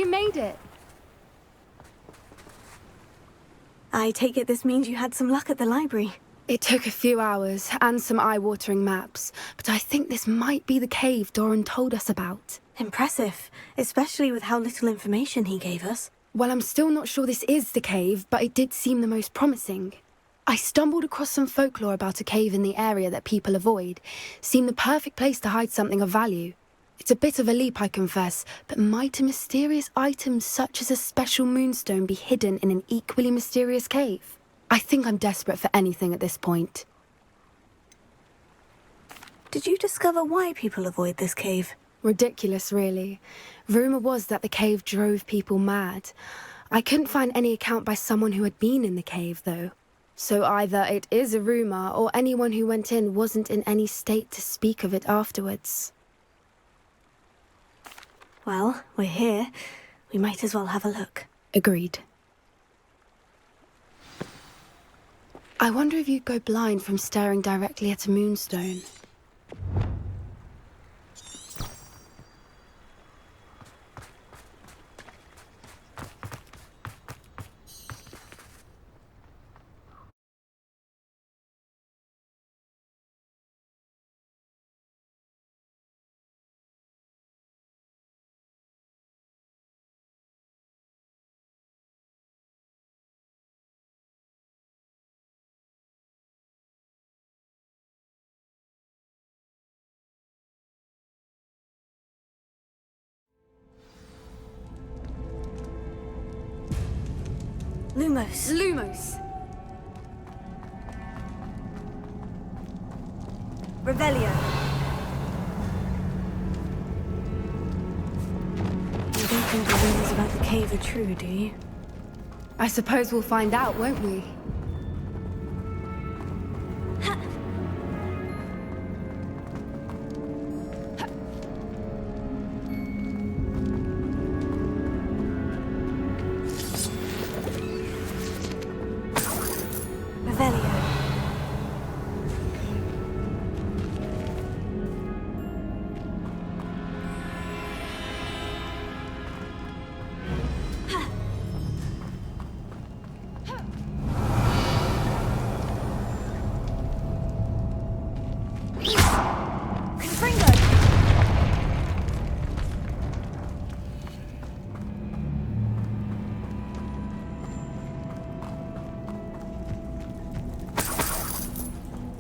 you made it. I take it this means you had some luck at the library. It took a few hours and some eye-watering maps, but I think this might be the cave Doran told us about. Impressive, especially with how little information he gave us. Well, I'm still not sure this is the cave, but it did seem the most promising. I stumbled across some folklore about a cave in the area that people avoid. Seemed the perfect place to hide something of value. It's a bit of a leap, I confess, but might a mysterious item such as a special moonstone be hidden in an equally mysterious cave? I think I'm desperate for anything at this point. Did you discover why people avoid this cave? Ridiculous, really. Rumour was that the cave drove people mad. I couldn't find any account by someone who had been in the cave, though. So either it is a rumour, or anyone who went in wasn't in any state to speak of it afterwards. Well, we're here. We might as well have a look. Agreed. I wonder if you'd go blind from staring directly at a moonstone. Lumos. Lumos! Revelio. You don't think the rumors about the cave are true, do you? I suppose we'll find out, won't we? Revelio.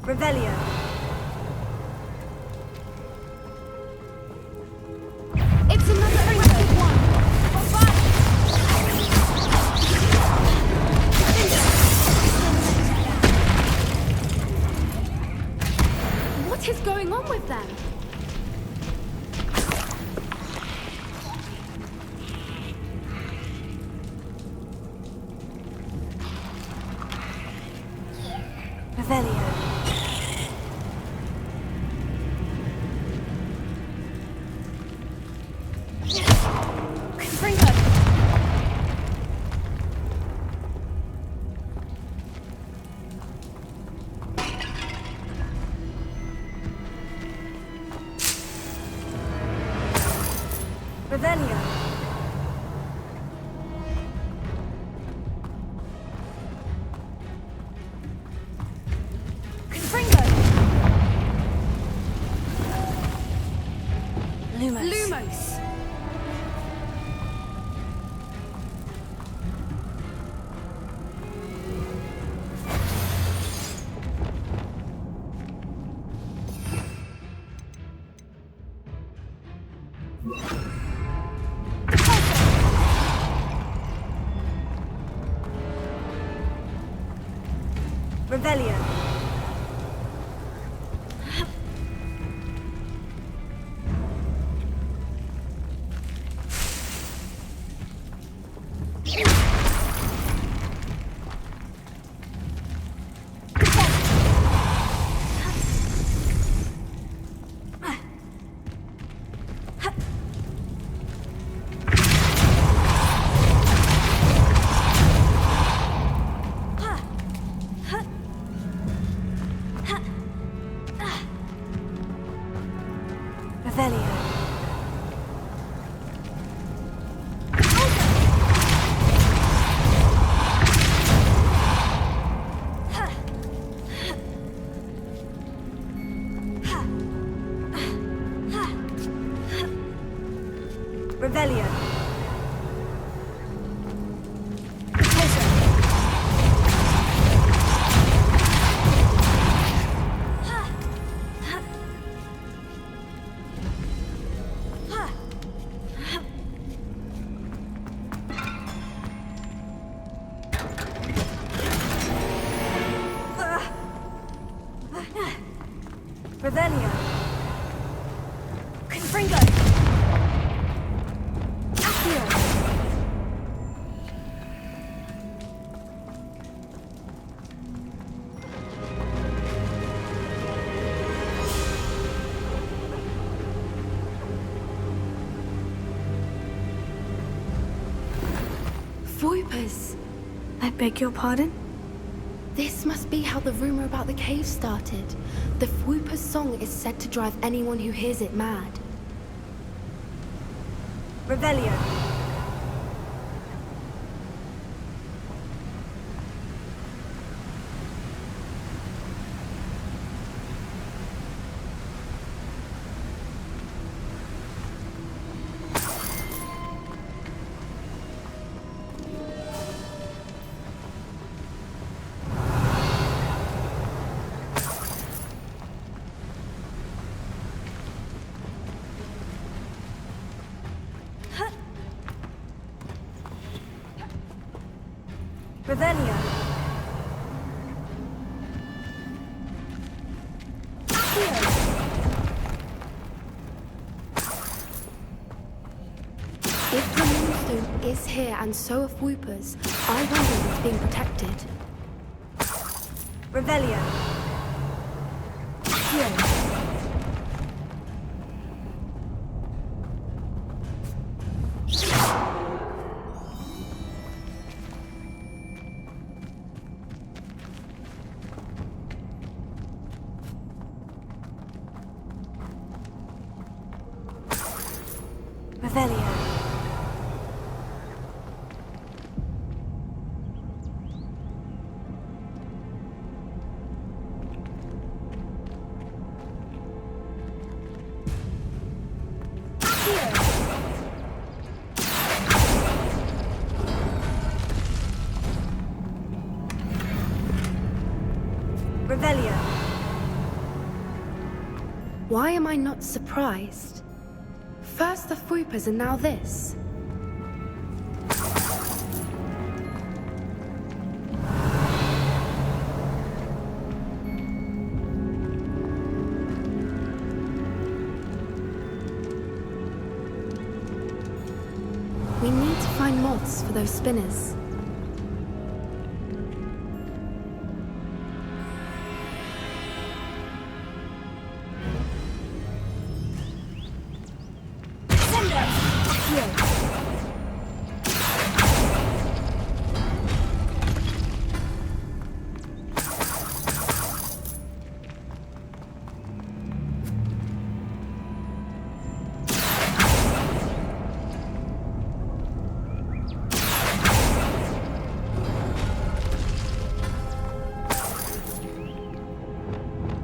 Revelio. It's another aggressive one! What is going on with them? Revelio. Revelio. Lumos. Lumos! Revelio. Revelio. Revelio. Confringo. Accio. Voipers! I beg your pardon? This must be how the rumor about the cave started. The Fwooper's song is said to drive anyone who hears it mad. Revelio. Revelio. If the moonstone is here and so are Fwoopers, I wonder if it's being protected. Revelio. Accio. Revelio. Revelio. Why am I not surprised? First the Fwoopers and now this. We need to find moths for those spinners.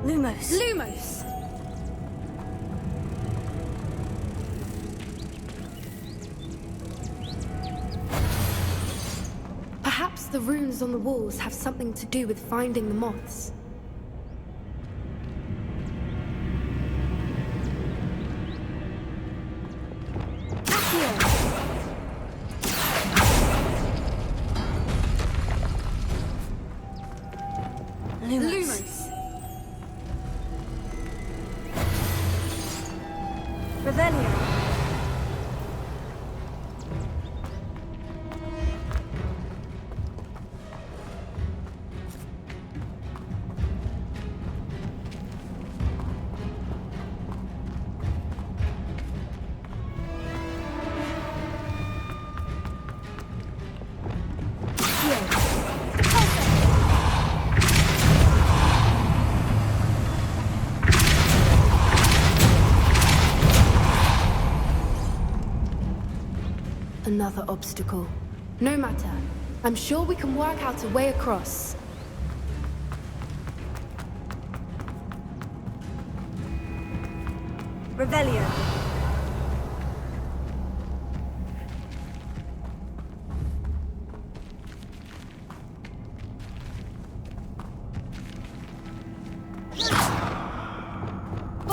Lumos. Lumos! Perhaps the runes on the walls have something to do with finding the moths. Lumos. Revelio. Another obstacle. No matter. I'm sure we can work out a way across. Revelio.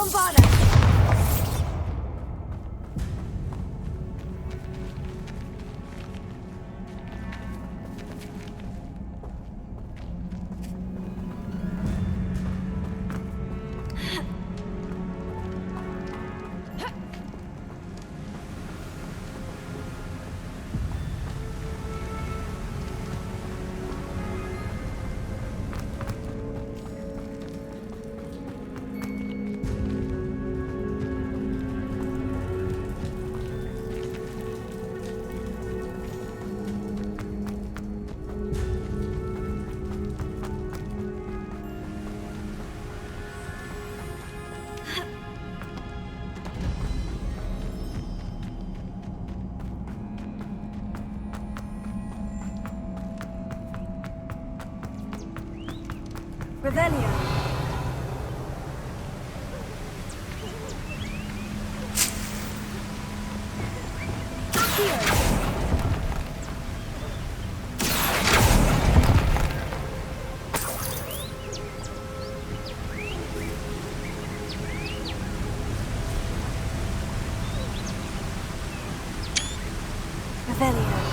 Bombarda! Revelio. Revelio.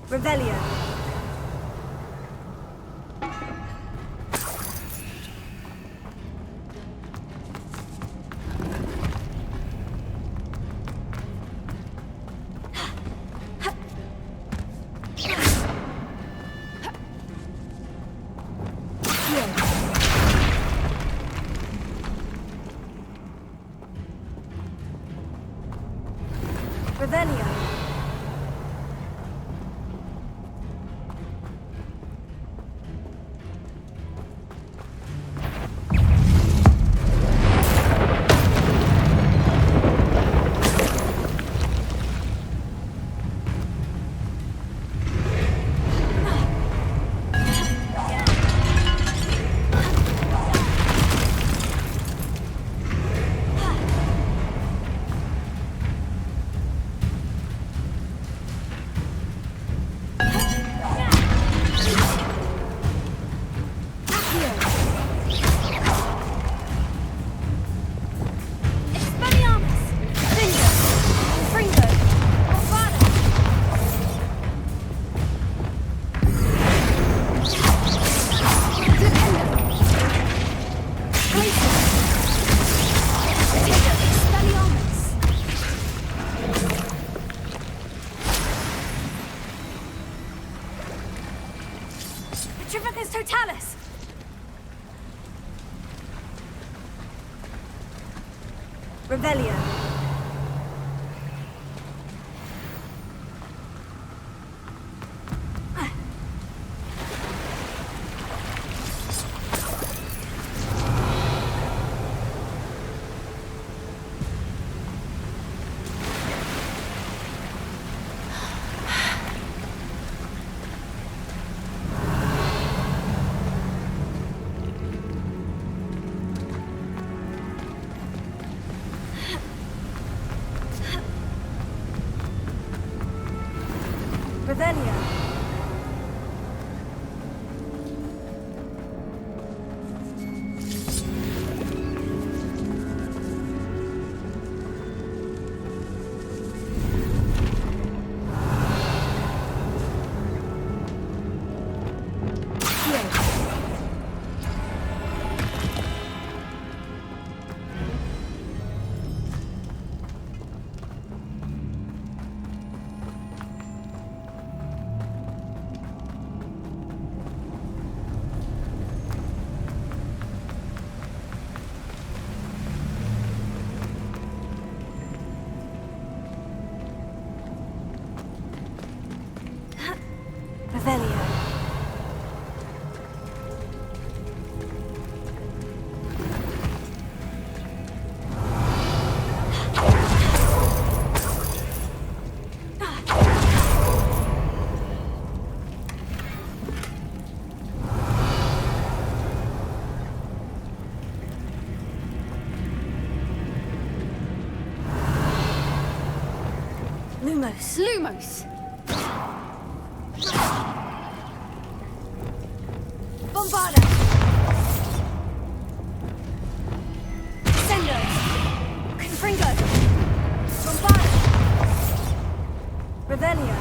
Revelio. Revelio. Petrificus totalis! Revelio. Lumos. Lumos! Bombarda. Sendo. Confringo. Bombarda. Revelio.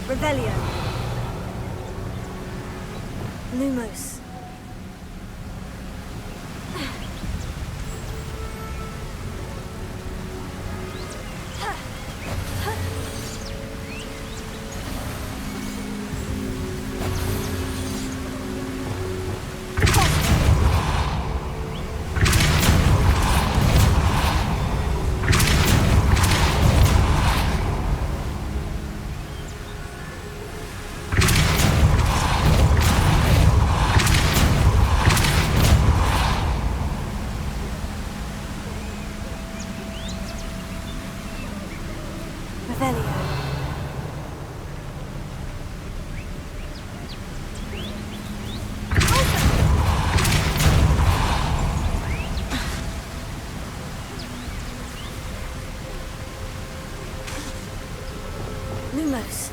Revelio. Lumos. Revelio. Lumos.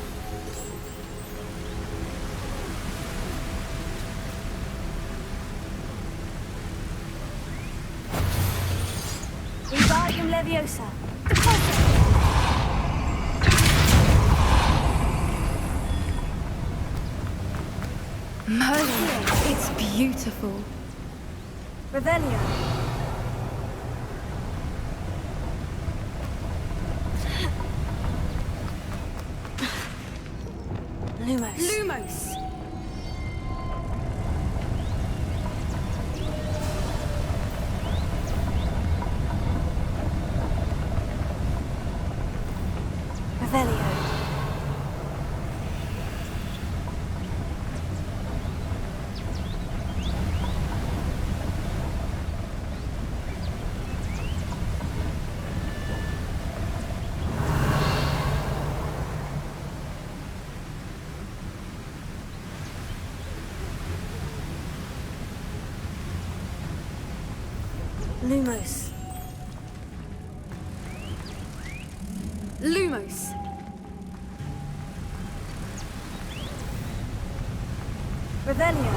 Wingardium Leviosa. Deposit. Merlin, it's beautiful. Revelio. Lumos. Lumos! Revelio. Lumos. Lumos! Revelio.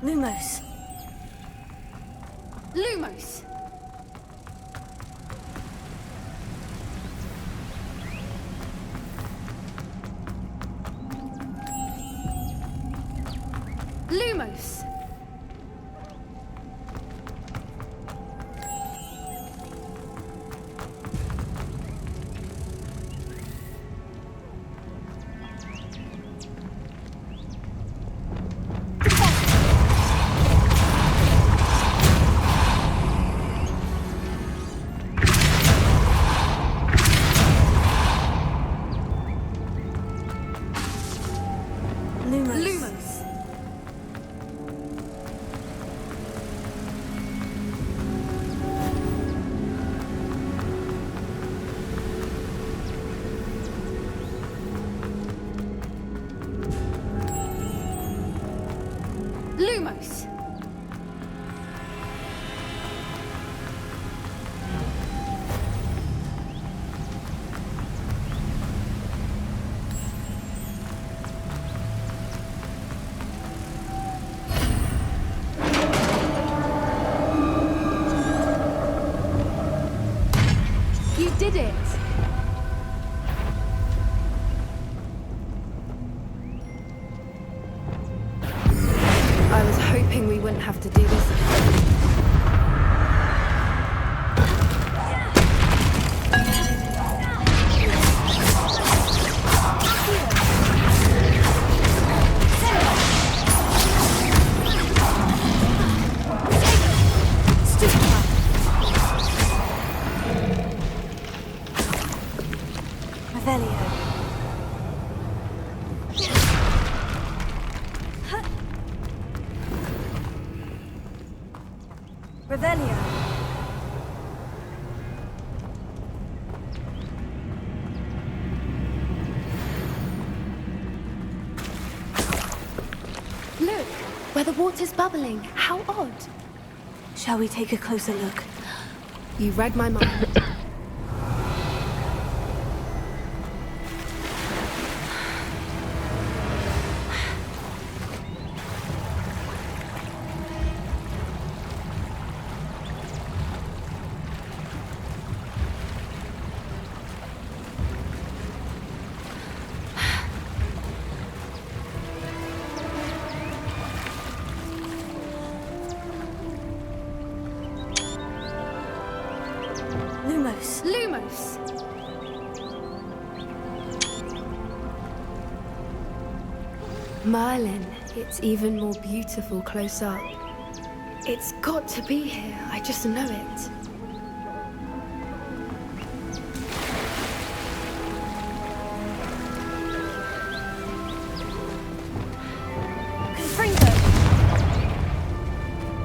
Lumos. Lumos! Lumos! Lumos. Lumos! Lumos! did it! I was hoping we wouldn't have to do this again. Revelio. Look, where the water's bubbling. How odd. Shall we take a closer look? You read my mind. Lumos. Lumos! Merlin, it's even more beautiful close up. It's got to be here, I just know it.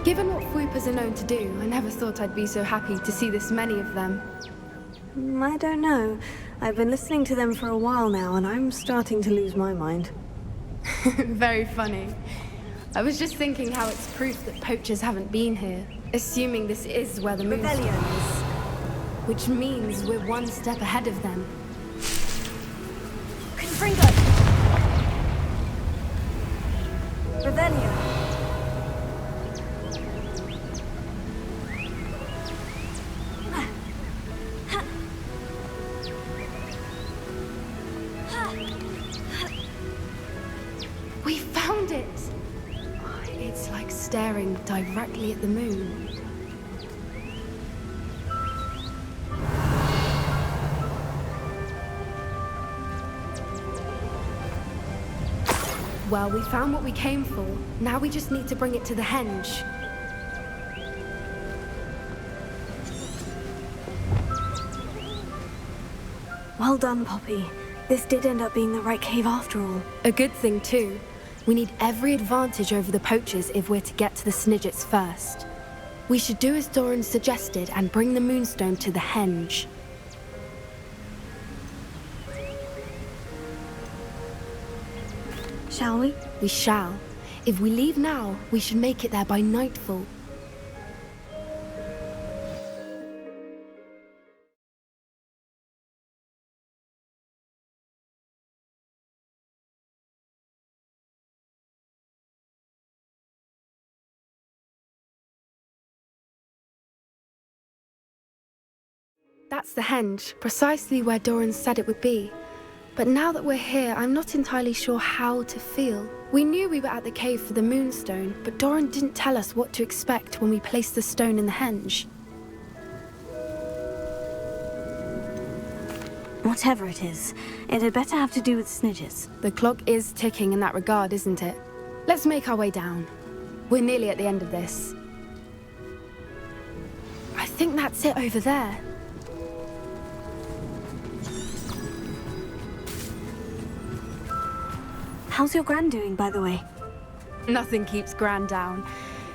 Given what Fwoopas are known to do, I never thought I'd be so happy to see this many of them. I don't know. I've been listening to them for a while now, and I'm starting to lose my mind. Very funny. I was just thinking how it's proof that poachers haven't been here, assuming this is where the moonstone is. Which means we're one step ahead of them. Confringo! Revelio! We found it! It's like staring directly at the moon. Well, we found what we came for. Now we just need to bring it to the henge. Well done, Poppy. This did end up being the right cave after all. A good thing, too. We need every advantage over the poachers if we're to get to the Snidgets first. We should do as Doran suggested and bring the moonstone to the henge. Shall we? We shall. If we leave now, we should make it there by nightfall. That's the henge, precisely where Doran said it would be. But now that we're here, I'm not entirely sure how to feel. We knew we were at the cave for the moonstone, but Doran didn't tell us what to expect when we placed the stone in the henge. Whatever it is, it had better have to do with Snidgets. The clock is ticking in that regard, isn't it? Let's make our way down. We're nearly at the end of this. I think that's it over there. How's your Gran doing, by the way? Nothing keeps Gran down.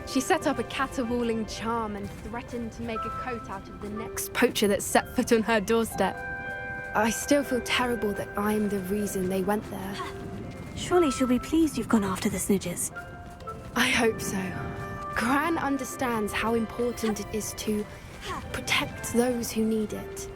She set up a caterwauling charm and threatened to make a coat out of the next poacher that set foot on her doorstep. I still feel terrible that I'm the reason they went there. Surely she'll be pleased you've gone after the Snidgets. I hope so. Gran understands how important it is to protect those who need it.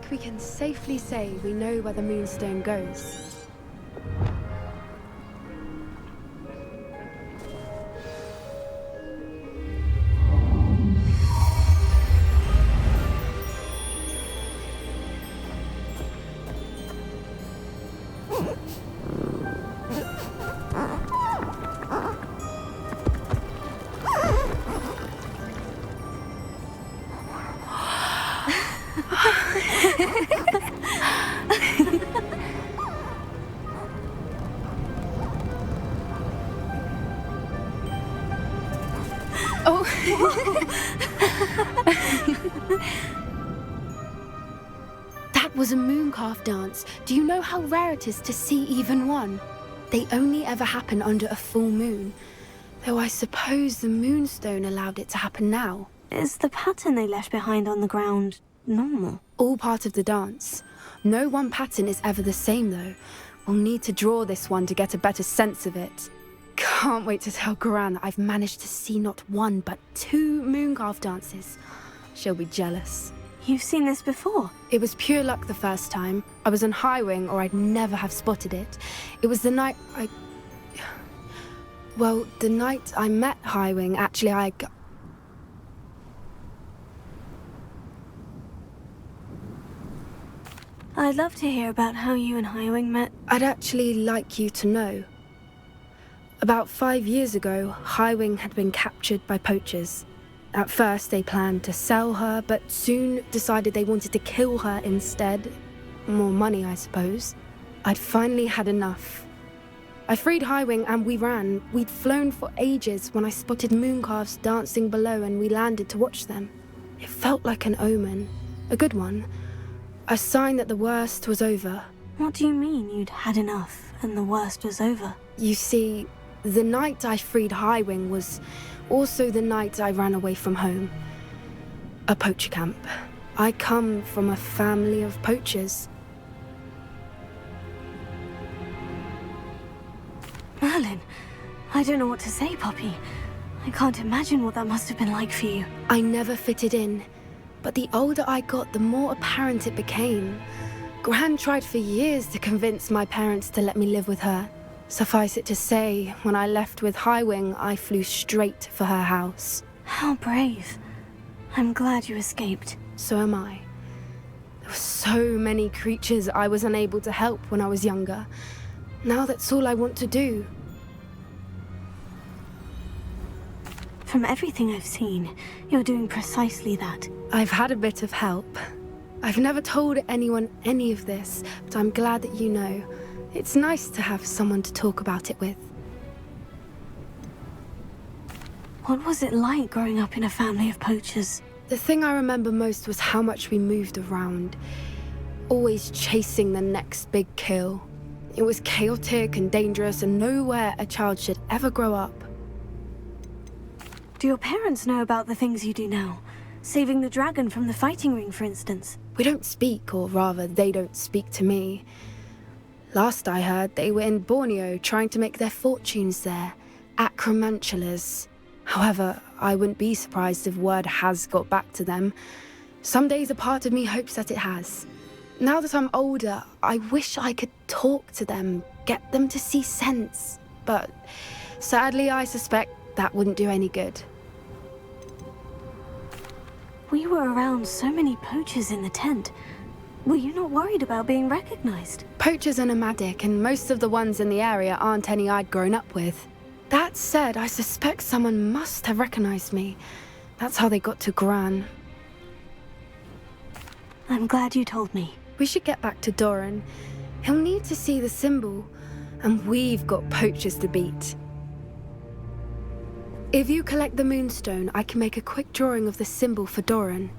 think we can safely say we know where the moonstone goes. Oh. That was a mooncalf dance. Do you know how rare it is to see even one? They only ever happen under a full moon. Though I suppose the moonstone allowed it to happen now. Is the pattern they left behind on the ground normal? All part of the dance. No one pattern is ever the same, though. We'll need to draw this one to get a better sense of it. Can't wait to tell Gran that I've managed to see not one, but 2 mooncalf dances. She'll be jealous. You've seen this before? It was pure luck the first time. I was on Highwing, or I'd never have spotted it. It was the night Well, the night I met Highwing, actually, I'd love to hear about how you and Highwing met. I'd actually like you to know. About 5 years ago, Highwing had been captured by poachers. At first, they planned to sell her, but soon decided they wanted to kill her instead. More money, I suppose. I'd finally had enough. I freed Highwing and we ran. We'd flown for ages when I spotted mooncalves dancing below and we landed to watch them. It felt like an omen. A good one. A sign that the worst was over. What do you mean you'd had enough and the worst was over? You see, the night I freed Highwing was also the night I ran away from home. A poacher camp. I come from a family of poachers. Merlin, I don't know what to say, Poppy. I can't imagine what that must have been like for you. I never fitted in, but the older I got, the more apparent it became. Gran tried for years to convince my parents to let me live with her. Suffice it to say, when I left with Highwing, I flew straight for her house. How brave. I'm glad you escaped. So am I. There were so many creatures I was unable to help when I was younger. Now that's all I want to do. From everything I've seen, you're doing precisely that. I've had a bit of help. I've never told anyone any of this, but I'm glad that you know. It's nice to have someone to talk about it with. What was it like growing up in a family of poachers? The thing I remember most was how much we moved around, always chasing the next big kill. It was chaotic and dangerous and nowhere a child should ever grow up. Do your parents know about the things you do now? Saving the dragon from the fighting ring, for instance? We don't speak, or rather, they don't speak to me. Last I heard, they were in Borneo trying to make their fortunes there, acromantulas. However, I wouldn't be surprised if word has got back to them. Some days a part of me hopes that it has. Now that I'm older, I wish I could talk to them, get them to see sense. But sadly, I suspect that wouldn't do any good. We were around so many poachers in the tent. Were you not worried about being recognized? Poachers are nomadic, and most of the ones in the area aren't any I'd grown up with. That said, I suspect someone must have recognized me. That's how they got to Gran. I'm glad you told me. We should get back to Doran. He'll need to see the symbol, and we've got poachers to beat. If you collect the moonstone, I can make a quick drawing of the symbol for Doran.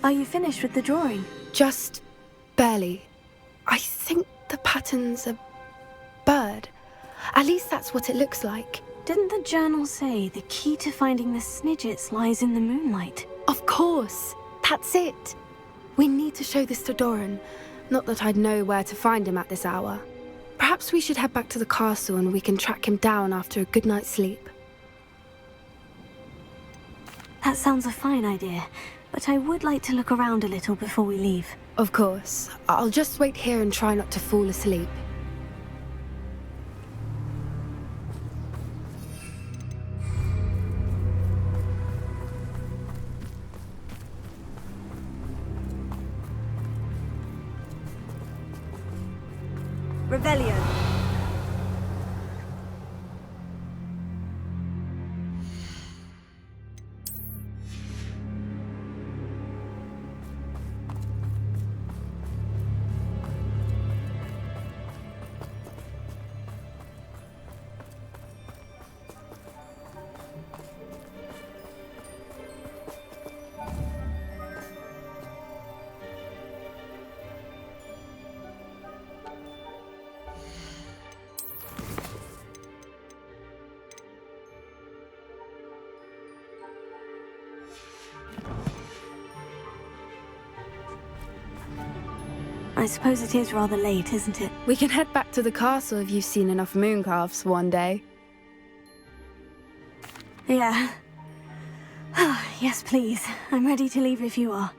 Are you finished with the drawing? Just barely. I think the pattern's a bird. At least that's what it looks like. Didn't the journal say the key to finding the Snidgets lies in the moonlight? Of course. That's it. We need to show this to Doran. Not that I'd know where to find him at this hour. Perhaps we should head back to the castle and we can track him down after a good night's sleep. That sounds a fine idea, but I would like to look around a little before we leave. Of course. I'll just wait here and try not to fall asleep. Revelio. I suppose it is rather late, isn't it? We can head back to the castle if you've seen enough mooncalves for one day. Yeah. Yes, please. I'm ready to leave if you are.